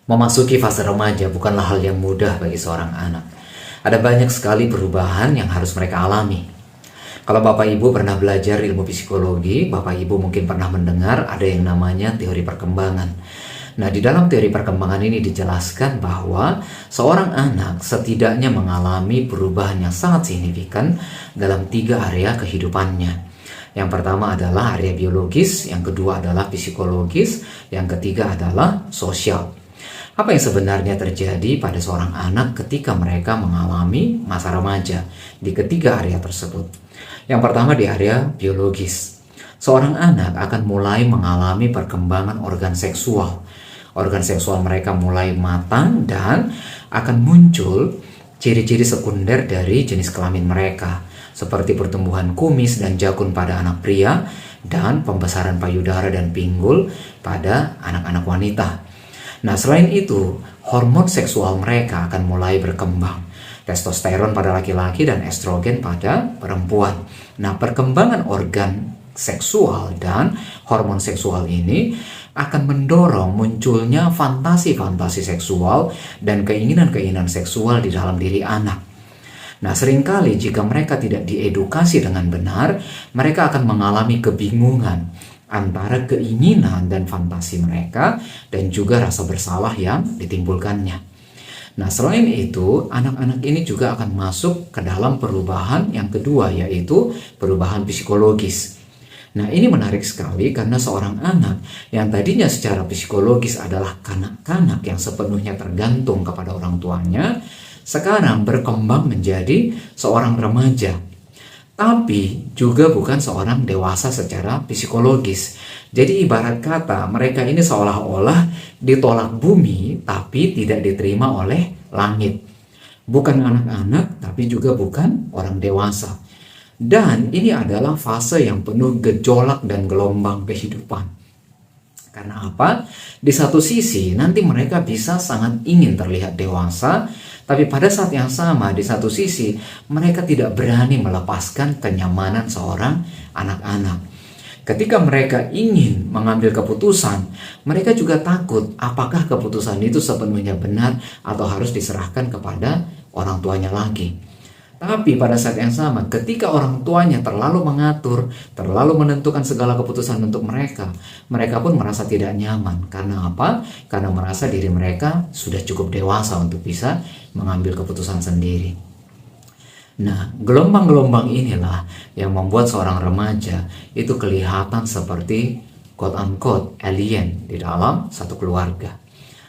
Memasuki fase remaja bukanlah hal yang mudah bagi seorang anak. Ada banyak sekali perubahan yang harus mereka alami. Kalau Bapak Ibu pernah belajar ilmu psikologi, Bapak Ibu mungkin pernah mendengar ada yang namanya teori perkembangan. Nah, di dalam teori perkembangan ini dijelaskan bahwa seorang anak setidaknya mengalami perubahan yang sangat signifikan dalam 3 area kehidupannya. Yang pertama adalah area biologis, yang kedua adalah psikologis, yang ketiga adalah sosial. Apa yang sebenarnya terjadi pada seorang anak ketika mereka mengalami masa remaja di ketiga area tersebut? Yang pertama di area biologis. Seorang anak akan mulai mengalami perkembangan organ seksual. Organ seksual mereka mulai matang dan akan muncul ciri-ciri sekunder dari jenis kelamin mereka, seperti pertumbuhan kumis dan jakun pada anak pria dan pembesaran payudara dan pinggul pada anak-anak wanita. Nah, selain itu, hormon seksual mereka akan mulai berkembang. Testosteron pada laki-laki dan estrogen pada perempuan. Nah, perkembangan organ seksual dan hormon seksual ini akan mendorong munculnya fantasi-fantasi seksual dan keinginan-keinginan seksual di dalam diri anak. Nah, seringkali jika mereka tidak diedukasi dengan benar, mereka akan mengalami kebingungan antara keinginan dan fantasi mereka dan juga rasa bersalah yang ditimbulkannya. Nah, selain itu, anak-anak ini juga akan masuk ke dalam perubahan yang kedua, yaitu perubahan psikologis. Nah, ini menarik sekali karena seorang anak yang tadinya secara psikologis adalah kanak-kanak yang sepenuhnya tergantung kepada orang tuanya, sekarang berkembang menjadi seorang remaja. Tapi juga bukan seorang dewasa secara psikologis. Jadi ibarat kata mereka ini seolah-olah ditolak bumi tapi tidak diterima oleh langit. Bukan anak-anak tapi juga bukan orang dewasa. Dan ini adalah fase yang penuh gejolak dan gelombang kehidupan. Karena apa? Di satu sisi nanti mereka bisa sangat ingin terlihat dewasa, tapi pada saat yang sama di satu sisi mereka tidak berani melepaskan kenyamanan seorang anak-anak. Ketika mereka ingin mengambil keputusan, mereka juga takut apakah keputusan itu sepenuhnya benar atau harus diserahkan kepada orang tuanya lagi. Tapi pada saat yang sama, ketika orang tuanya terlalu mengatur, terlalu menentukan segala keputusan untuk mereka, mereka pun merasa tidak nyaman. Karena apa? Karena merasa diri mereka sudah cukup dewasa untuk bisa mengambil keputusan sendiri. Nah, gelombang-gelombang inilah yang membuat seorang remaja itu kelihatan seperti quote-unquote alien di dalam satu keluarga.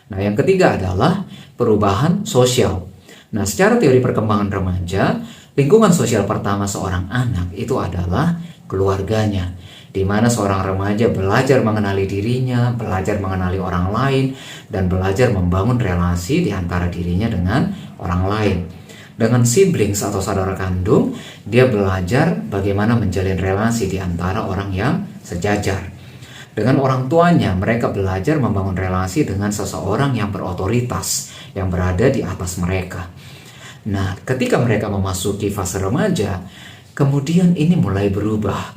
Nah, yang ketiga adalah perubahan sosial. Nah, secara teori perkembangan remaja, lingkungan sosial pertama seorang anak itu adalah keluarganya, di mana seorang remaja belajar mengenali dirinya, belajar mengenali orang lain, dan belajar membangun relasi di antara dirinya dengan orang lain. Dengan siblings atau saudara kandung, dia belajar bagaimana menjalin relasi di antara orang yang sejajar. Dengan orang tuanya, mereka belajar membangun relasi dengan seseorang yang berotoritas, yang berada di atas mereka. Nah, ketika mereka memasuki fase remaja, kemudian ini mulai berubah.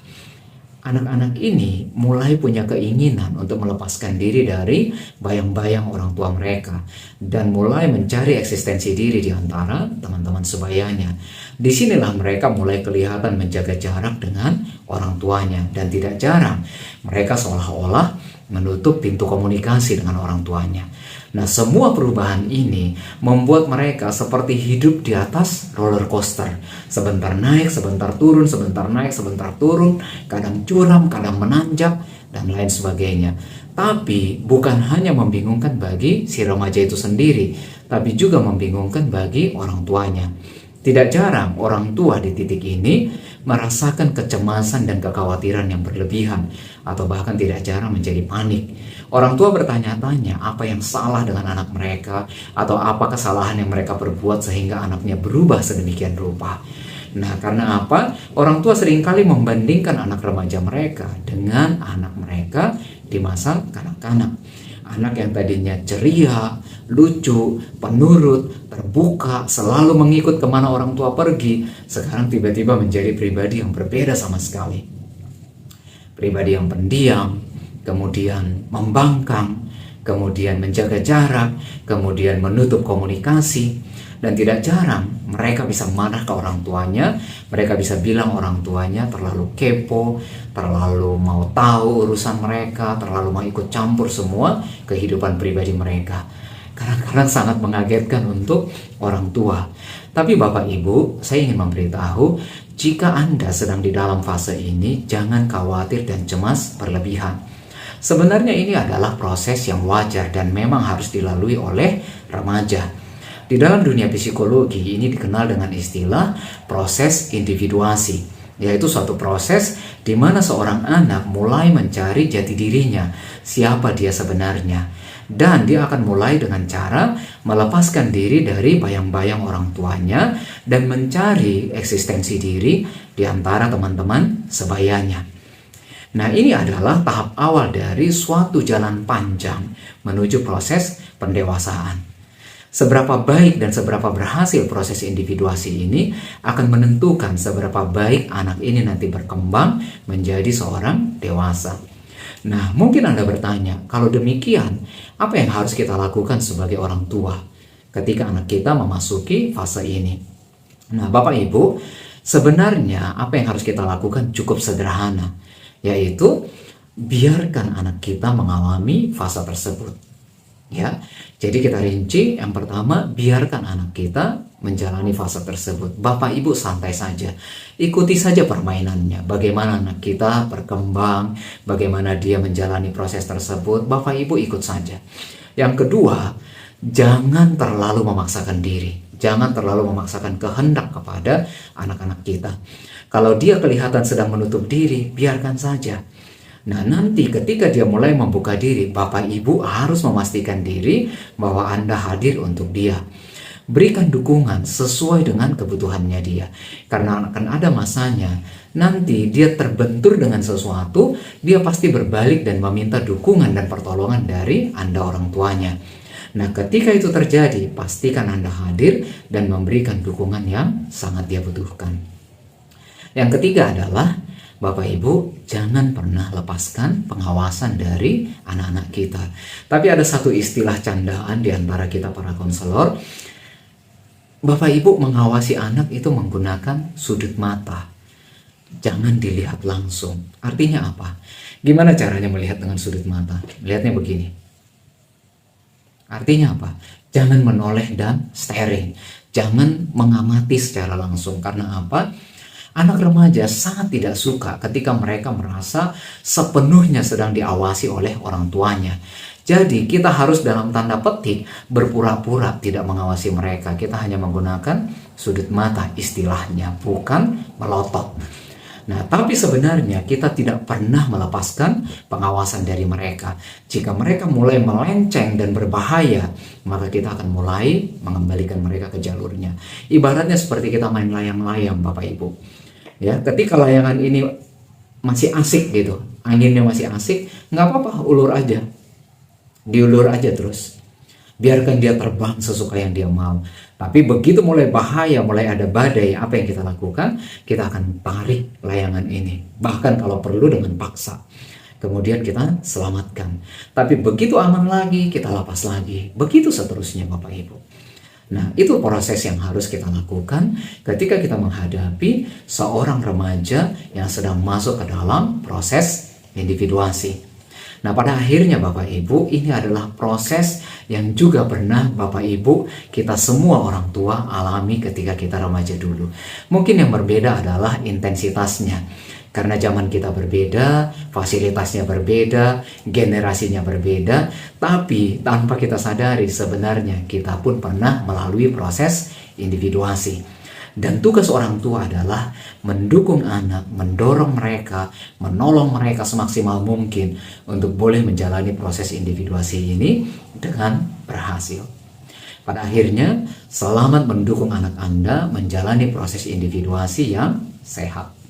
Anak-anak ini mulai punya keinginan untuk melepaskan diri dari bayang-bayang orang tua mereka dan mulai mencari eksistensi diri di antara teman-teman sebayanya. Disinilah mereka mulai kelihatan menjaga jarak dengan orang tuanya dan tidak jarang mereka seolah-olah menutup pintu komunikasi dengan orang tuanya. Nah, semua perubahan ini membuat mereka seperti hidup di atas roller coaster. Sebentar naik, sebentar turun, sebentar naik, sebentar turun, kadang curam, kadang menanjak, dan lain sebagainya. Tapi bukan hanya membingungkan bagi si remaja itu sendiri, tapi juga membingungkan bagi orang tuanya. Tidak jarang orang tua di titik ini merasakan kecemasan dan kekhawatiran yang berlebihan, atau bahkan tidak jarang menjadi panik. Orang tua bertanya-tanya apa yang salah dengan anak mereka, atau apa kesalahan yang mereka perbuat sehingga anaknya berubah sedemikian rupa. Nah, karena apa? Orang tua seringkali membandingkan anak remaja mereka dengan anak mereka di masa kanak-kanak. Anak yang tadinya ceria, lucu, penurut, terbuka, selalu mengikut kemana orang tua pergi, sekarang tiba-tiba menjadi pribadi yang berbeda sama sekali. Pribadi yang pendiam, kemudian membangkang, kemudian menjaga jarak, kemudian menutup komunikasi, dan tidak jarang mereka bisa marah ke orang tuanya, mereka bisa bilang orang tuanya terlalu kepo, terlalu mau tahu urusan mereka, terlalu mau ikut campur semua kehidupan pribadi mereka. Kadang-kadang sangat mengagetkan untuk orang tua. Tapi Bapak Ibu, saya ingin memberitahu, jika Anda sedang di dalam fase ini, jangan khawatir dan cemas berlebihan. Sebenarnya ini adalah proses yang wajar dan memang harus dilalui oleh remaja. Di dalam dunia psikologi ini dikenal dengan istilah proses individuasi, yaitu suatu proses di mana seorang anak mulai mencari jati dirinya, siapa dia sebenarnya. Dan dia akan mulai dengan cara melepaskan diri dari bayang-bayang orang tuanya dan mencari eksistensi diri di antara teman-teman sebayanya. Nah, ini adalah tahap awal dari suatu jalan panjang menuju proses pendewasaan. Seberapa baik dan seberapa berhasil proses individuasi ini akan menentukan seberapa baik anak ini nanti berkembang menjadi seorang dewasa. Nah, mungkin Anda bertanya, kalau demikian, apa yang harus kita lakukan sebagai orang tua ketika anak kita memasuki fase ini? Nah, Bapak Ibu, sebenarnya apa yang harus kita lakukan cukup sederhana, yaitu biarkan anak kita mengalami fase tersebut. Ya, jadi kita rinci, yang pertama, biarkan anak kita menjalani fase tersebut. Bapak Ibu santai saja, ikuti saja permainannya, bagaimana anak kita berkembang, bagaimana dia menjalani proses tersebut, Bapak Ibu ikut saja. Yang kedua, jangan terlalu memaksakan diri, jangan terlalu memaksakan kehendak kepada anak-anak kita. Kalau dia kelihatan sedang menutup diri, biarkan saja. Nah, nanti ketika dia mulai membuka diri, Bapak Ibu harus memastikan diri bahwa Anda hadir untuk dia. Berikan dukungan sesuai dengan kebutuhannya dia. Karena akan ada masanya, nanti dia terbentur dengan sesuatu, dia pasti berbalik dan meminta dukungan dan pertolongan dari Anda orang tuanya. Nah, ketika itu terjadi, pastikan Anda hadir dan memberikan dukungan yang sangat dia butuhkan. Yang ketiga adalah, Bapak Ibu, jangan pernah lepaskan pengawasan dari anak-anak kita. Tapi ada satu istilah candaan di antara kita para konselor. Bapak Ibu mengawasi anak itu menggunakan sudut mata. Jangan dilihat langsung. Artinya apa? Gimana caranya melihat dengan sudut mata? Lihatnya begini. Artinya apa? Jangan menoleh dan staring. Jangan mengamati secara langsung. Karena apa? Anak remaja sangat tidak suka ketika mereka merasa sepenuhnya sedang diawasi oleh orang tuanya. Jadi kita harus dalam tanda petik berpura-pura tidak mengawasi mereka. Kita hanya menggunakan sudut mata istilahnya, bukan melotot. Nah, tapi sebenarnya kita tidak pernah melepaskan pengawasan dari mereka. Jika mereka mulai melenceng dan berbahaya, maka kita akan mulai mengembalikan mereka ke jalurnya. Ibaratnya seperti kita main layang-layang, Bapak Ibu. Ya, ketika layangan ini masih asik gitu, anginnya masih asik, nggak apa-apa, ulur aja. Diulur aja terus. Biarkan dia terbang sesuka yang dia mau. Tapi begitu mulai bahaya, mulai ada badai, apa yang kita lakukan? Kita akan tarik layangan ini. Bahkan kalau perlu dengan paksa. Kemudian kita selamatkan. Tapi begitu aman lagi, kita lepas lagi. Begitu seterusnya Bapak Ibu. Nah, itu proses yang harus kita lakukan ketika kita menghadapi seorang remaja yang sedang masuk ke dalam proses individuasi. Nah, pada akhirnya Bapak Ibu, ini adalah proses yang juga pernah Bapak Ibu, kita semua orang tua alami ketika kita remaja dulu. Mungkin yang berbeda adalah intensitasnya. Karena zaman kita berbeda, fasilitasnya berbeda, generasinya berbeda, tapi tanpa kita sadari sebenarnya kita pun pernah melalui proses individuasi. Dan tugas orang tua adalah mendukung anak, mendorong mereka, menolong mereka semaksimal mungkin untuk boleh menjalani proses individuasi ini dengan berhasil. Pada akhirnya, selamat mendukung anak Anda menjalani proses individuasi yang sehat.